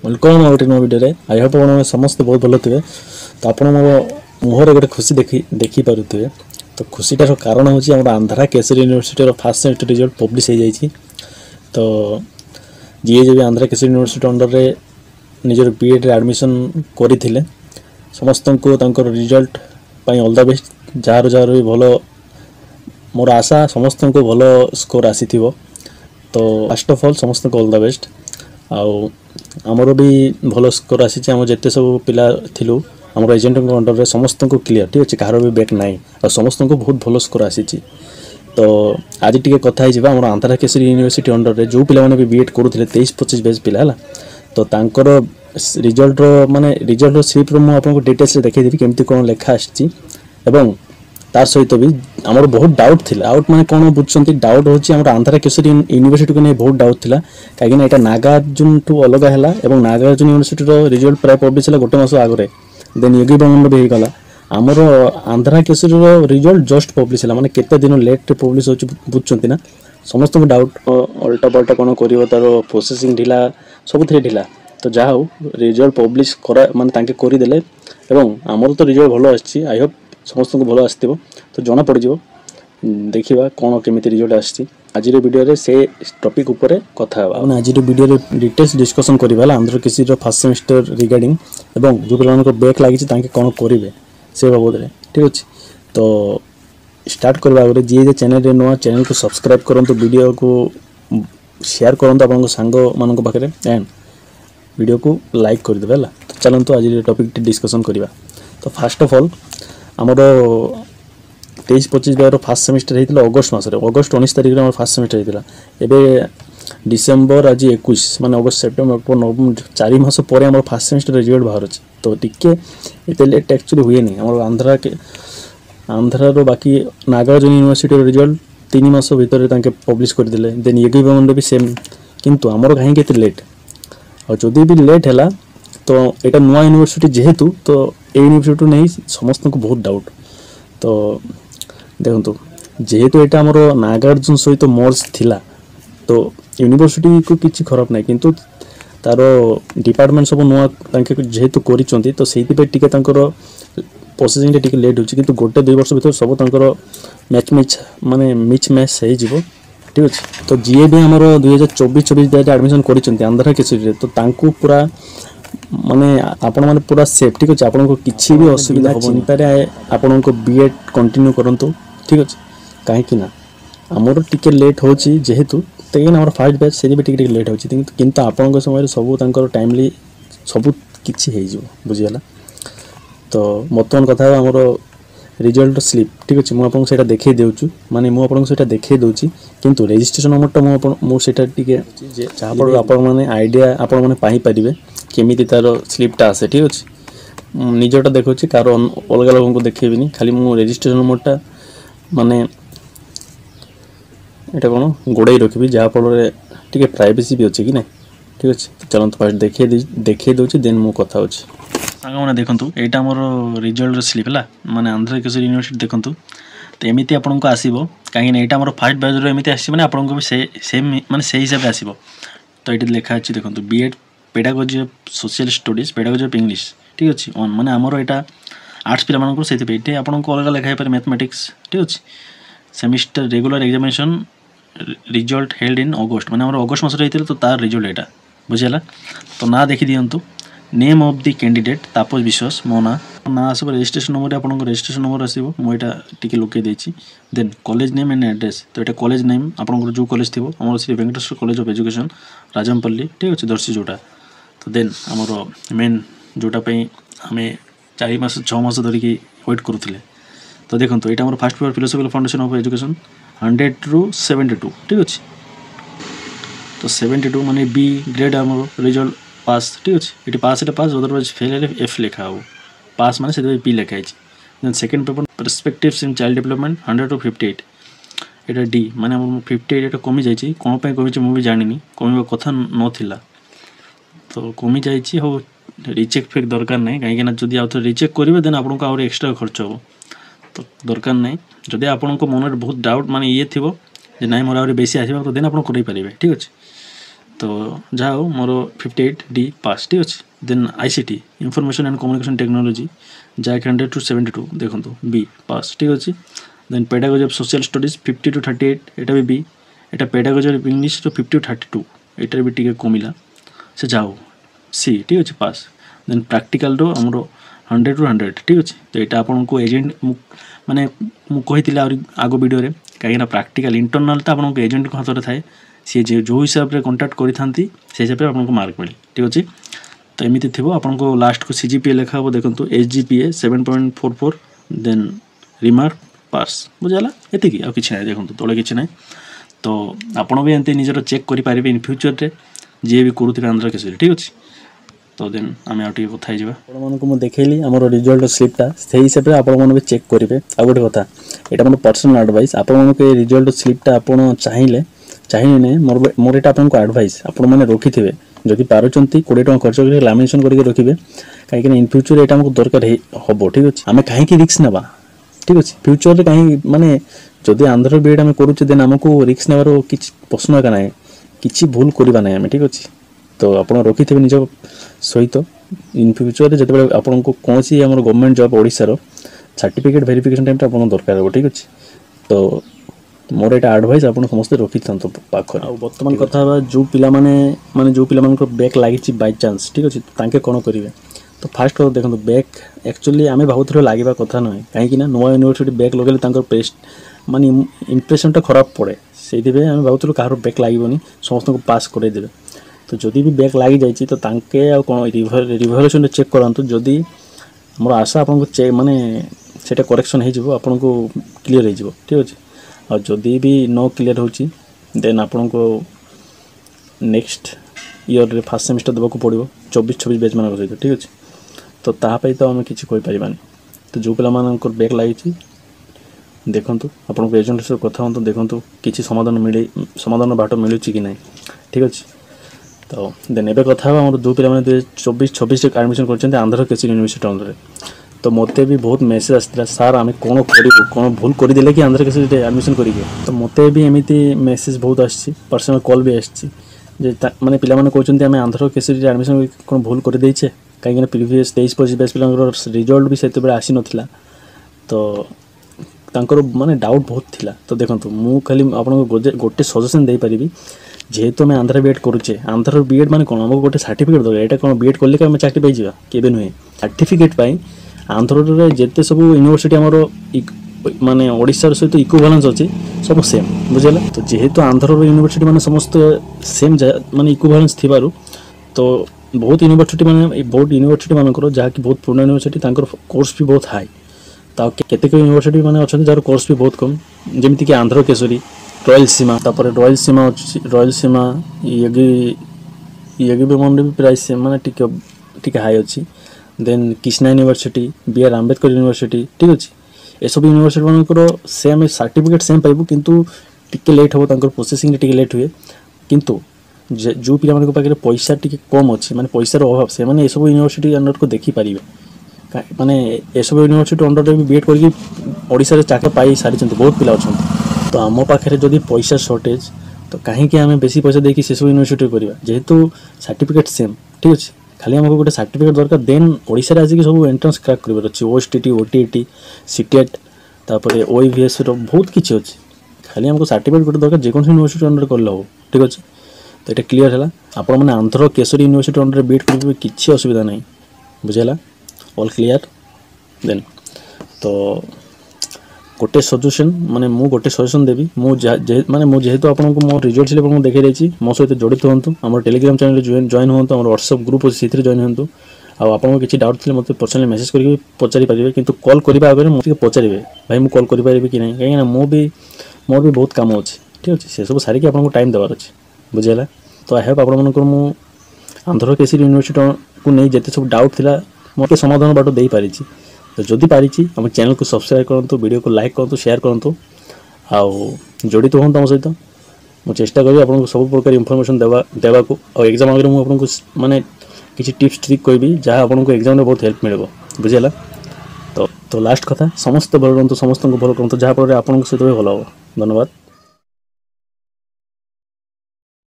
Welcome गोटे नुआ video I hope आप समस्ते बहुत भल थे। तो आप मुहर गोटे खुशी देखी पारे। तो खुशीटार कारण हूँ Andhra Kesari university first semester result publish हो जाए। तो जी जब आंध्रा केसरी यूनिवर्सिटी अंडर रे निजर बीएड एडमिशन करते समस्त को result all the best. Jar jar भी भल मोर आशा समस्त को भल स्कोर आसी। तो फर्स्ट ऑफ ऑल समस्त को ऑल द बेस्ट। आमर भी भल स्कोर आसी। जिते सब पिला थिलु आम एजेंट अंडर रे समस्त को क्लीयर ठीक अच्छे कहार भी बैक ना और समस्त को बहुत भल स्कोर आसी। तो आज टी कथा आम आंध्रा केसरी यूनिवर्सिटी अंडर रे जो पिला भी बीएड करुले 23-25 बैच पिला है। तो तांकर रिजल्ट माने रिजल्ट स्लिप आपको डिटेल्स देखी केमती कौन लेखा आसी। तार सहित भी आमर बहुत डाउट थिला। डाउट माने कौन बुझुंती डाउट होची आमर आंध्रा केसरी यूनिवर्सिटी को नहीं बहुत डाउट थिला कहीं यहाँ नागार्जुन टू अलग है। नागार्जुन यूनिवर्सिटी रिजल्ट प्राय पब्लिश है गोटे मास आगे देन योगी बंगन भी होगा। आमर Andhra Kesari result just publish है माने केते दिन लेट पब्लिश हो बुझुंती ना। समस्त को डाउट अल्टा पल्टा कौन कर तार प्रोसेसिंग ढिला सब ढिला। तो जहा हो रिजल्ट पब्लिश करा माने करदे आमर तो रिजल्ट भल आसी। आई होप समस्त को भल आसो। तो जना पड़ जाव देखा कौन केमी रिजल्ट आसी। आज वीडियो से टॉपिक उपर कथा आज वीडियो डिटेल्स डिस्कसन करवा Andhra Kesari first semester regarding एवं जो पे बैक लगी कौन करेंगे से बाबद ठीक अच्छे। तो स्टार्ट करवा आगे जी चैनल नुआ चैनल को सब्सक्राइब करूँ वीडियो को शेयर करूँ आप सांग मान पाखे एंड वीडियो को लाइक करदे है। तो चलते आज टॉपिक डिस्कसन करवा। तो फर्स्ट ऑफ ऑल आमर 23-25 बैर फास्ट सेमिस्टर होता अगस्ट मसरे अगस्ट 19 तारिख में फास्ट सेमिस्टर होता। एवं डिसेम्बर आज 21 माने अगस्ट सेप्टेम्बर अक्टोबर नवंबर 4 मास पर आम फास्ट सेमिस्टर रिजल्ट बाहर। तो टिके ये लेट एक्चुअली हुए नहीं आम आंध्रार बाकी नागार्जुन यूनिवर्सिटी रिजल्ट 3 मास भितर पब्लिश करदे। देन योगी बंगन भी सेम किंतु आमर कहीं लेट और जदि भी लेट है तो यहाँ नुआ यूनिवर्सिटी जेहेतु तो यूनिवर्सिटी नहीं समस्त को बहुत डाउट। तो देखो जेहेतु यहाँ आमर नागार्जुन सहित मर्ज थिला तो यूनिवर्सिटी को किसी खराब ना किंतु तार डिपार्टमेंट सब नुआ जेहेतु करी तो से प्रोसेसिंग टे लेट हो कि गोटे 2 वर्ष भर सब मैच मैच माने मिच मैच हो ठीक अच्छे। तो जी भी आमर 2024-25 एडमिशन कर आंध्रा केसरी तो तांकु पूरा माने आपण माने पूरा सेफ ठीक अच्छे। आपन को किसी भी असुविधा चिंता आपण को बीएड कंटिन्यू करंतु ठीक अच्छे। कहीं ना आमर टिके लेट हो जेहेतु तो आम फास्ट बैच से भी टिके लेट हो किंतु आपण समय सब टाइमली सब किसी बुझीगला। तो बर्तमान कथा आमर रिजल्ट स्लिप ठीक अच्छे मुझे देखे दूँ माने मुझे देखे दूसरी किंतु रजिस्ट्रेशन नंबर मुझे जहाँफल आप आइडिया आपण पारे केमी तार स्लिपटा आसे ठीक अच्छे। निजटा देखा कार अलग लोगों को देखेबी खाली मु रजिस्ट्रेशन नंबरटा माने यहाँ कौन गोड़े रखी जहाँफल टी प्राइवेसी भी अच्छे कि ना ठीक अच्छे। तो चलते फास्ट देखे दूसरी देन मु कथा हो सांग मैंने देखूँ यहाँ मोर रिजल्ट स्लिप है माने आंध्रा केसरी यूनिवर्सिटी देखूँ। तो एमती आपन को आसो कहीं यहाँ आम फास्ट बैच एमती आसने आपन को भी सेम माने से हिसाब से आसो। तो ये लिखा अच्छे देखो BEd pedagogy of social studies pedagogy of English ठीक अच्छे माने आमर यहाँ आर्ट्स पिला मानक से आपको अलग लिखाई पारे मैथमेटिक्स ठीक अच्छे। Semester regular examination result held in August माने आमर अगस्ट मस तो तार रिजल्ट यहाँ बुझीगला। तो ना देखी दिंतु name of the candidate Tapas Biswas मो ना आसो रजिस्ट्रेशन नंबर आपन रजिस्ट्रेशन नंबर आसो मुझे टी लुकई देती। Then college name and address तो ये कॉलेज नेम आपंकर जो कॉलेज थी आम Shri Venkateswara college of education Rajampalli ठीक अच्छे दर्शी जोटा। तो देन आमर मेन जोटापी आम 4 मास 6 मास धरिकी वेट करूँ। तो देखो यहाँ आम first paper philosophical foundation of education 100 ରୁ 72 ठीक अच्छे। तो 72 माने बी ग्रेड आमर रिजल्ट पास ठीक अच्छे। ये पास है पास अदरवाइज फेल है एफ लिखा हो पास माने से पी लिखाई। Then second paper perspectives in child development 100 ରୁ 58 ये डी माने 58 कमी जाइए कौन पे कमी मुझे जानी कमिवा कथा नाला। तो कमी जाइए हो रिचेक फेक दरकार नहीं कहीं जदि आउ थे रिचेक करेंगे देन आपको आउट एक्सट्रा खर्च हो तो दरकार नहीं। जदि आपण मन बहुत डाउट माने ये थी ना मोर आगे बेसी आस तो देन आप पारे ठीक अच्छे। तो जहाँ हो मोर 58D पास ठीक अच्छे। Then ICT information and communication technology जहाँकि 100 to 72 देखो B पास ठीक अच्छे। Then pedagogy of social studies 50 to 38 एटा भी B। Etah pedagogy of English तो 50 to 32 एटार भी टिके कमिला से जाओ C ठीक अच्छे पास। देन प्रैक्टिकल रो हमरो 100 to 100 ठीक अच्छे। तो यहाँ आपको एजेंट माने कही आग वीडियो रे कहीं प्रैक्टिकल इंटरनल तो आपको एजेंट हाथ में थाए सी जो हिसाब से कंटाक्ट करी से हिसाब से आपको मार्क मिले ठीक अच्छे। तो एमती थी आपको लास्ट को CGPA लिखा हो देखो SGPA 7.44 देन रिमार्क पास बुझाला एतिकी आ किछि नै देखो तले किछि नै। तो आपण भी एंते निजर चेक करि पारिबे इन फ्यूचर रे जे भी करूथिबे आंध्र केसरी ठीक अछि। तो देन आमे आउटी कथा हिजबा आपण मानको म देखेली हमर रिजल्ट स्लिपटा सेही हिसाब रे आपण माने भी चेक करिवे। आ गोटे कथा एटा मोर पर्सनल एडवाइस आपण मानको ए रिजल्ट स्लिपटा आपण चाहिए नै मोर एटा आपनको एडवाइस आपण माने रखिथिबे जदि पारुचंती 20 टका खर्च करी लैमिनेशन करके रखिबे काहे कि इन फ्यूचर एटा हमको दरकार होबो ठीक अछि। आमे काहे कि रिस्क नेबा ठीक अछि फ्यूचर रे काहे माने जदि आंध्र बीएड आमे करूचे देन हमको रिस्क नेबार किछ प्रश्न का नै किछि भूल करबा नै आमे ठीक अछि। तो आपण रखिथिबे निज सहित इन फ्यूचर रे जते आपनको कोनसी हमर गवर्नमेंट जॉब ओडिसा रो सर्टिफिकेट वेरिफिकेशन टाइम आपन दरकार हो ठीक अछि। तो मोर एटा एडवाइस आपन समस्त रखि थांतो पाखर। आ वर्तमान कथा जो पिला माने जो पिला मानको बैक लागि बाय चांस ठीक अछि तांके कोन करिवे। तो फास्ट को देखो बैक एक्चुअली आमे बहुत लागिबा कथा नै काहे कि ना नोवा यूनिवर्सिटी बैक लगेले तांकर पेस्ट माने इंप्रेशन टा खराब पड़े सेदिबे आमे बहुत काहरो बैक लागिबोनी समस्त को पास करे देबे। तो जदि भी बैक लागि जाइछि तो तांके आ कोन रिवल्यूशन चेक करंतु जदि मोर आशा आपनको चेक माने सेटा करेक्शन हे जिवो आपनको क्लियर हे जिवो ठीक अछि। और जदि भी नो क्लियर होची देन आपनको नेक्स्ट ईयर रे फर्स्ट सेमेस्टर देबा को पड़िबो 24-26 बैच मानक सहित ठीक अछि। तो ता पई तो हम किछि कोइ परिबानी। तो जो पिला मानकर बैक लागिछि देखंतु आपनको एजेंट से कथा होंतु देखंतु किछि समाधान बाट मिलुछि कि नै ठीक अछि। तो देन एबे कथा हमर दो पिला माने 24-26 रे एडमिशन करछन्ते आंध्र केसरी यूनिवर्सिटी अंडर रे। तो मते भी बहुत मैसेज आस्थिला सर आमे कोन करिबो कोन भूल करि देले कि आंध्र केसरी रे एडमिशन करिके। तो मते भी एमिति मैसेज बहुत आछि पर्सनल कॉल भी आछि जे माने पिला माने कहउछन्ते आमे आंध्र केसरी रे एडमिशन कोन भूल करि दैछे काहे कि प्रीवियस 23-25 बैच पिलांकर रिजल्ट भी सेते बेले आसी नथिला। तो तांकर माने डाउट बहुत थिला। तो देखंतु मु खाली आपन गोटे सजेशन दे परिबी जेहेतु मैं आंध्र बीएड करूचे आंध्र बीएड माने कोन हमको गोटे सर्टिफिकेट दो एटा कोन बीएड करले हम चाकरी पाई जिबा केबे नुहे सर्टिफिकेट पाई आंध्र रे जेते सब यूनिवर्सिटी हमरो माने ओडिसा सहित इक्विवेलेंस अछि सब सेम बुझला। तो जेहेतु आंध्र यूनिवर्सिटी माने समस्त सेम माने इक्विवेलेंस थिबारु तो बहुत यूनिवर्सिटी माने बहुत यूनिवर्सिटी मानकर जहा कि बहुत पुराना यूनिवर्सिटी तांकर कोर्स भी बहुत हाई ता केतेक यूनिवर्सिटी माने अछन जार कोर्स भी बहुत कम जेमिति कि आंध्र केसरी रॉयल सीमा तापर रॉयल सीमा ये भी मन भी प्राइस माने टिके हाई अछि। Then Krishna university BR Ambedkar university ठीक अछि। ए सब यूनिवर्सिटी मानकर सेम सर्टिफिकेट सेम पाइबो किंतु टिके लेट हो तांकर प्रोसेसिंग टिके लेट हुए किंतु जो पिला मानक पाखे पैसा टिके कम अछि माने पैसा रो अभाव से माने ए सब यूनिवर्सिटी अंडर को देखि पारिबे माने ए सब यूनिवर्सिटी अंडर रे बीएड करके ओडिसा रे चाकरी पाई सारी चंत बहुत पिला अछन। तो आम पाखे जदि पैसा शॉर्टेज तो कहीं आम बेसी पैसा देकी से सब यूनिवर्सिटी करवा जेहेतु सर्टिफिकेट सेम ठीक अच्छे खाली आमको गोटे सर्टिफिकेट दरकार देन ओडिशा रे आसिक सब एंट्रेंस क्रैक करबार अछि OSTT OTET सीटेट तापर OEVS रो बहुत किछि अछि खाली आमको सर्टिफिकेट गोटे दरकार जेकोन यूनिवर्सिटी अंडर करले हो ठीक अछि। तो ये क्लियर है आपण मैंने Andhra Kesari university under BEd करेंगे किसी असुविधा नहीं बुझेगा ऑल क्लियर। देन तो गोटे सजेशन माने मु गोटे सजेशन देवी माने मु जेहेतु आपको मो रिजल्ट स्लिप आपको देखै देछि मो सहित जड़ित होंतु हमर टेलीग्राम चैनल जॉइन होंतु हमर व्हाट्सएप ग्रुप अछि सेतिर जॉइन होंतु आ आपको किछि डाउट थिले मते पर्सनली मेसेज करके पचारि परिबे किंतु कॉल करिबा आगे मते पचारिबे भाई मु कॉल करि परिबे कि नहीं काहे ना मोर भी बहुत काम अछि ठीक अछि से सब सारी कि आपको टाइम देबार अछि बुझेला। तो आई होप आपण मनकर मु आंध्र केसरी यूनिवर्सिटी को नहीं जेते सब डाउट थिला मते समाधान बाटो देई पारिछि। तो जदि पारिछि हम चैनल को सब्सक्राइब करंतु वीडियो को लाइक करंतु शेयर करंतु आ जड़ित होंतु हम सहित मु चेष्टा करी आपको सब प्रकार इनफॉरमेशन देवा को और एग्जाम आगे मु आपको माने किछि टिप्स ट्रिक कहबी जहाँ आपको एग्जाम में बहुत हेल्प मिलबो बुझेला। तो लास्ट कथा समस्त भल करंतु समस्त को भल करंतु जहाँ पर आपन सहित भल हो। धन्यवाद।